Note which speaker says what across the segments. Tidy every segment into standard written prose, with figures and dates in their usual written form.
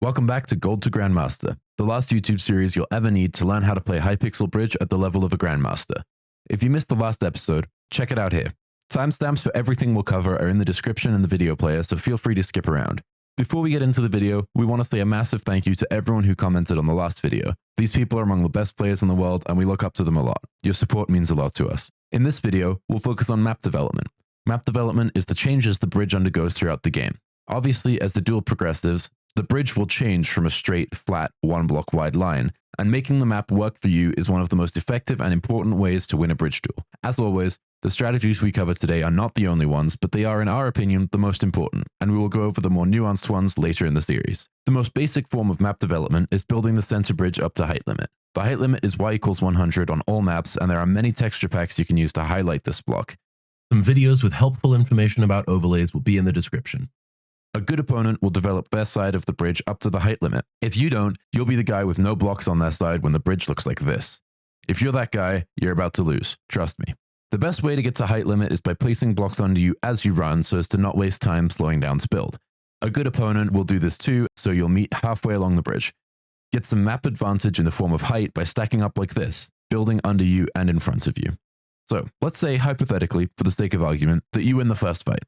Speaker 1: Welcome back to Gold to Grandmaster, the last YouTube series you'll ever need to learn how to play Hypixel Bridge at the level of a Grandmaster. If you missed the last episode, check it out here. Timestamps for everything we'll cover are in the description in the video player, so feel free to skip around. Before we get into the video, we want to say a massive thank you to everyone who commented on the last video. These people are among the best players in the world and we look up to them a lot. Your support means a lot to us. In this video, we'll focus on map development. Map development is the changes the bridge undergoes throughout the game. Obviously, as the duel progresses, the bridge will change from a straight, flat, one block wide line, and making the map work for you is one of the most effective and important ways to win a bridge duel. As always, the strategies we cover today are not the only ones, but they are, in our opinion, the most important, and we will go over the more nuanced ones later in the series. The most basic form of map development is building the center bridge up to height limit. The height limit is y equals 100 on all maps, and there are many texture packs you can use to highlight this block. Some videos with helpful information about overlays will be in the description. A good opponent will develop their side of the bridge up to the height limit. If you don't, you'll be the guy with no blocks on their side when the bridge looks like this. If you're that guy, you're about to lose, trust me. The best way to get to height limit is by placing blocks under you as you run so as to not waste time slowing down to build. A good opponent will do this too, so you'll meet halfway along the bridge. Get some map advantage in the form of height by stacking up like this, building under you and in front of you. So, let's say, hypothetically, for the sake of argument, that you win the first fight.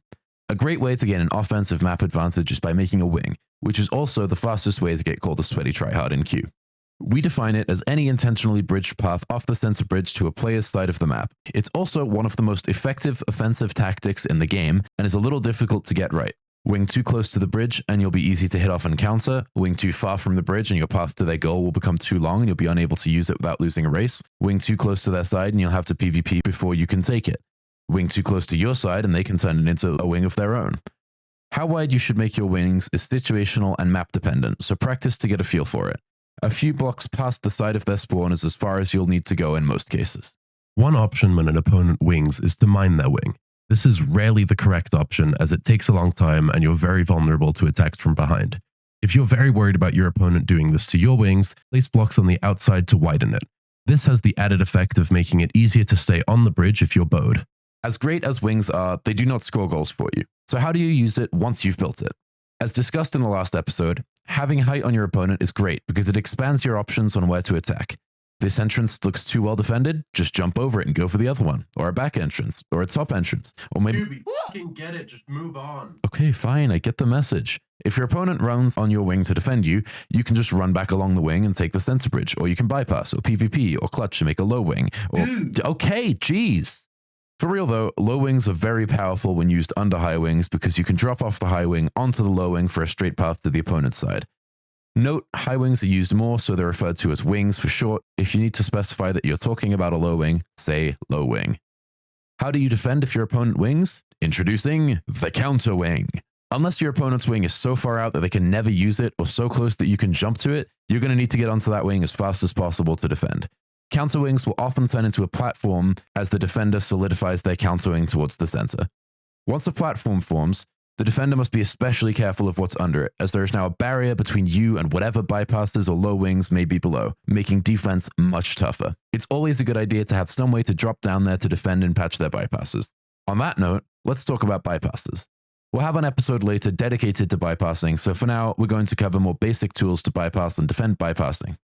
Speaker 1: A great way to gain an offensive map advantage is by making a wing, which is also the fastest way to get called a sweaty tryhard in queue. We define it as any intentionally bridged path off the center bridge to a player's side of the map. It's also one of the most effective offensive tactics in the game, and is a little difficult to get right. Wing too close to the bridge and you'll be easy to hit off and counter. Wing too far from the bridge and your path to their goal will become too long and you'll be unable to use it without losing a race. Wing too close to their side and you'll have to PvP before you can take it. Wing too close to your side and they can turn it into a wing of their own. How wide you should make your wings is situational and map dependent, so practice to get a feel for it. A few blocks past the side of their spawn is as far as you'll need to go in most cases. One option when an opponent wings is to mine their wing. This is rarely the correct option as it takes a long time and you're very vulnerable to attacks from behind. If you're very worried about your opponent doing this to your wings, place blocks on the outside to widen it. This has the added effect of making it easier to stay on the bridge if you're bowed. As great as wings are, they do not score goals for you. So how do you use it once you've built it? As discussed in the last episode, having height on your opponent is great because it expands your options on where to attack. This entrance looks too well defended, just jump over it and go for the other one, or a back entrance, or a top entrance, or maybe—
Speaker 2: Dude, we fucking get it, just move on.
Speaker 1: Okay, fine, I get the message. If your opponent runs on your wing to defend you, you can just run back along the wing and take the center bridge, or you can bypass, or PvP, or clutch to make a low wing, or—
Speaker 2: Dude.
Speaker 1: Okay, jeez. For real though, low wings are very powerful when used under high wings because you can drop off the high wing onto the low wing for a straight path to the opponent's side. Note, high wings are used more, so they're referred to as wings for short. If you need to specify that you're talking about a low wing, say low wing. How do you defend if your opponent wings? Introducing the counter wing. Unless your opponent's wing is so far out that they can never use it or so close that you can jump to it, you're going to need to get onto that wing as fast as possible to defend. Counter wings will often turn into a platform as the defender solidifies their counter wing towards the center. Once a platform forms, the defender must be especially careful of what's under it, as there is now a barrier between you and whatever bypasses or low wings may be below, making defense much tougher. It's always a good idea to have some way to drop down there to defend and patch their bypasses. On that note, let's talk about bypasses. We'll have an episode later dedicated to bypassing, so for now, we're going to cover more basic tools to bypass and defend bypassing.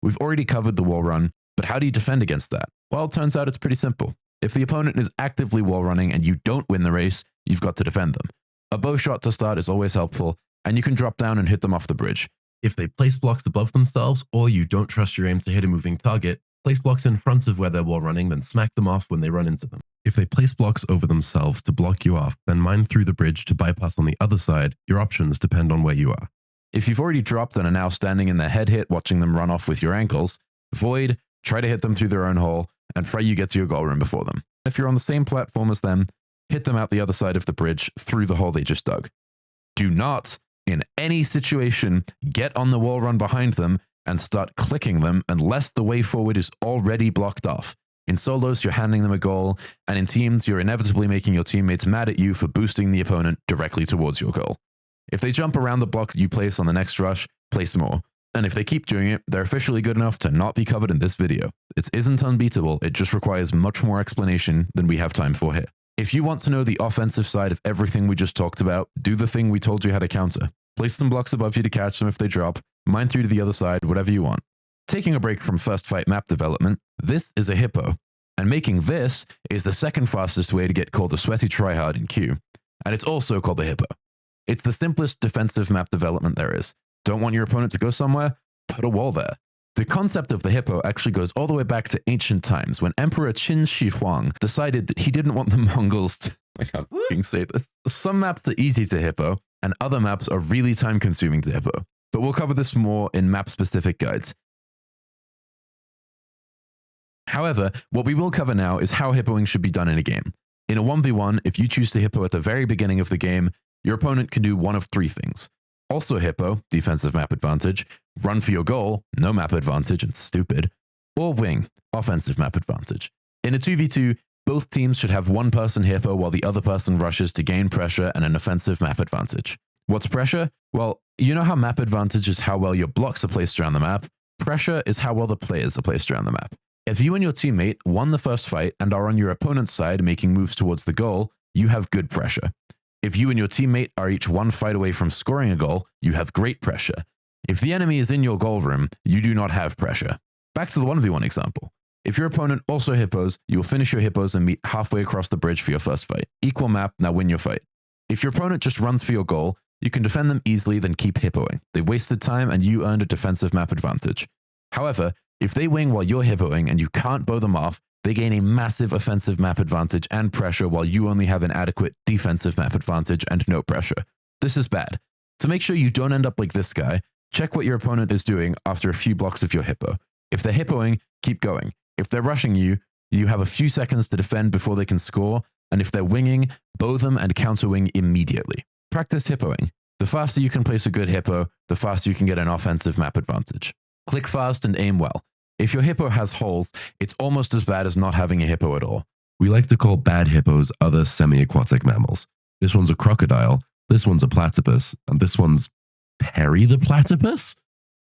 Speaker 1: We've already covered the wall run, but how do you defend against that? Well, it turns out it's pretty simple. If the opponent is actively wall running and you don't win the race, you've got to defend them. A bow shot to start is always helpful, and you can drop down and hit them off the bridge. If they place blocks above themselves, or you don't trust your aim to hit a moving target, place blocks in front of where they're wall running, then smack them off when they run into them. If they place blocks over themselves to block you off, then mine through the bridge to bypass on the other side. Your options depend on where you are. If you've already dropped and are now standing in their head hit watching them run off with your ankles, void, try to hit them through their own hole, and pray you get to your goal room before them. If you're on the same platform as them, hit them out the other side of the bridge through the hole they just dug. Do not, in any situation, get on the wall run behind them and start clicking them unless the way forward is already blocked off. In solos, you're handing them a goal, and in teams, you're inevitably making your teammates mad at you for boosting the opponent directly towards your goal. If they jump around the block you place on the next rush, place more. And if they keep doing it, they're officially good enough to not be covered in this video. It isn't unbeatable, it just requires much more explanation than we have time for here. If you want to know the offensive side of everything we just talked about, do the thing we told you how to counter. Place some blocks above you to catch them if they drop, mine through to the other side, whatever you want. Taking a break from first fight map development, this is a hippo, and making this is the second fastest way to get called a sweaty tryhard in queue, and it's also called the hippo. It's the simplest defensive map development there is. Don't want your opponent to go somewhere? Put a wall there. The concept of the hippo actually goes all the way back to ancient times when Emperor Qin Shi Huang decided that he didn't want the Mongols to... I can't fucking say this. Some maps are easy to hippo, and other maps are really time-consuming to hippo. But we'll cover this more in map-specific guides. However, what we will cover now is how hippoing should be done in a game. In a 1v1, if you choose to hippo at the very beginning of the game, your opponent can do one of three things. Also hippo, defensive map advantage, run for your goal, no map advantage and stupid, or wing, offensive map advantage. In a 2v2, both teams should have one person hippo while the other person rushes to gain pressure and an offensive map advantage. What's pressure? Well, you know how map advantage is how well your blocks are placed around the map? Pressure is how well the players are placed around the map. If you and your teammate won the first fight and are on your opponent's side making moves towards the goal, you have good pressure. If you and your teammate are each one fight away from scoring a goal, you have great pressure. If the enemy is in your goal room, you do not have pressure. Back to the 1v1 example. If your opponent also hippos, you will finish your hippos and meet halfway across the bridge for your first fight. Equal map, now win your fight. If your opponent just runs for your goal, you can defend them easily, then keep hippoing. They wasted time and you earned a defensive map advantage. However, if they wing while you're hippoing and you can't bow them off, they gain a massive offensive map advantage and pressure while you only have an adequate defensive map advantage and no pressure. This is bad. To make sure you don't end up like this guy, check what your opponent is doing after a few blocks of your hippo. If they're hippoing, keep going. If they're rushing you, you have a few seconds to defend before they can score, and if they're winging, bow them and counter wing immediately. Practice hippoing. The faster you can place a good hippo, the faster you can get an offensive map advantage. Click fast and aim well. If your hippo has holes, it's almost as bad as not having a hippo at all.
Speaker 3: We like to call bad hippos other semi-aquatic mammals. This one's a crocodile, this one's a platypus, and this one's Perry the platypus?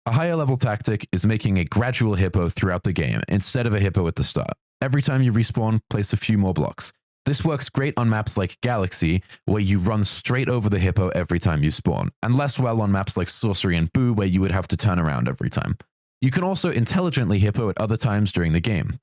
Speaker 1: A higher level tactic is making a gradual hippo throughout the game instead of a hippo at the start. Every time you respawn, place a few more blocks. This works great on maps like Galaxy, where you run straight over the hippo every time you spawn, and less well on maps like Sorcery and Boo, where you would have to turn around every time. You can also intelligently hippo at other times during the game.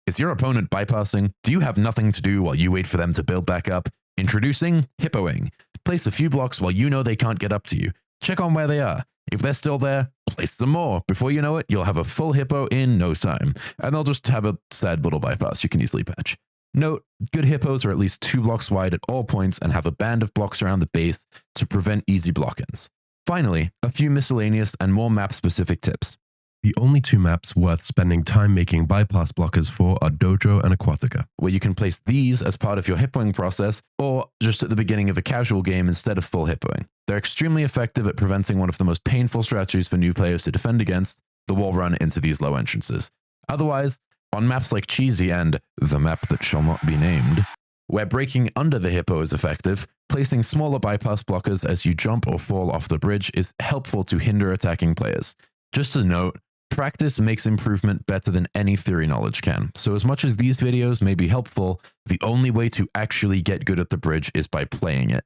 Speaker 1: Is your opponent bypassing? Do you have nothing to do while you wait for them to build back up? Introducing Hippoing. Place a few blocks while you know they can't get up to you. Check on where they are. If they're still there, place some more. Before you know it, you'll have a full hippo in no time, and they'll just have a sad little bypass you can easily patch. Note, good hippos are at least 2 blocks wide at all points and have a band of blocks around the base to prevent easy block-ins. Finally, a few miscellaneous and more map-specific tips.
Speaker 3: The only 2 maps worth spending time making bypass blockers for are Dojo and Aquatica,
Speaker 1: where you can place these as part of your hippoing process or just at the beginning of a casual game instead of full hippoing. They're extremely effective at preventing one of the most painful strategies for new players to defend against, the wall run into these low entrances. Otherwise, on maps like Cheesy and the map that shall not be named, where breaking under the hippo is effective, placing smaller bypass blockers as you jump or fall off the bridge is helpful to hinder attacking players. Just a note, practice makes improvement better than any theory knowledge can, so as much as these videos may be helpful, the only way to actually get good at the bridge is by playing it.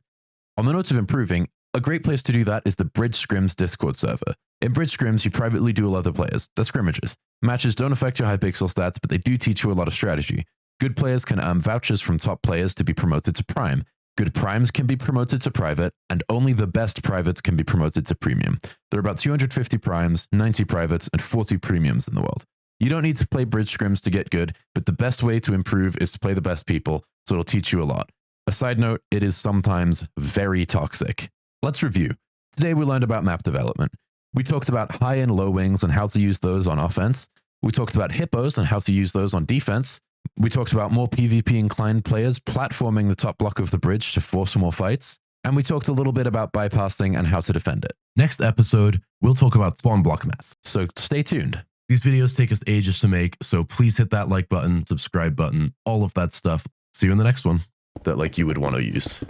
Speaker 1: On the note of improving, a great place to do that is the Bridge Scrims Discord server. In Bridge Scrims, you privately duel other players. They're scrimmages. Matches don't affect your Hypixel stats, but they do teach you a lot of strategy. Good players can earn vouchers from top players to be promoted to Prime. Good Primes can be promoted to Private, and only the best Privates can be promoted to Premium. There are about 250 Primes, 90 Privates, and 40 Premiums in the world. You don't need to play Bridge Scrims to get good, but the best way to improve is to play the best people, so it'll teach you a lot. A side note, it is sometimes very toxic. Let's review. Today we learned about map development. We talked about high and low wings and how to use those on offense. We talked about hippos and how to use those on defense. We talked about more PvP inclined players platforming the top block of the bridge to force more fights. And we talked a little bit about bypassing and how to defend it.
Speaker 3: Next episode, we'll talk about spawn block maps.
Speaker 1: So stay tuned.
Speaker 3: These videos take us ages to make, so please hit that like button, subscribe button, all of that stuff. See you in the next one.
Speaker 1: That like you would want to use.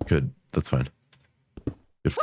Speaker 1: Good. That's fine. Good.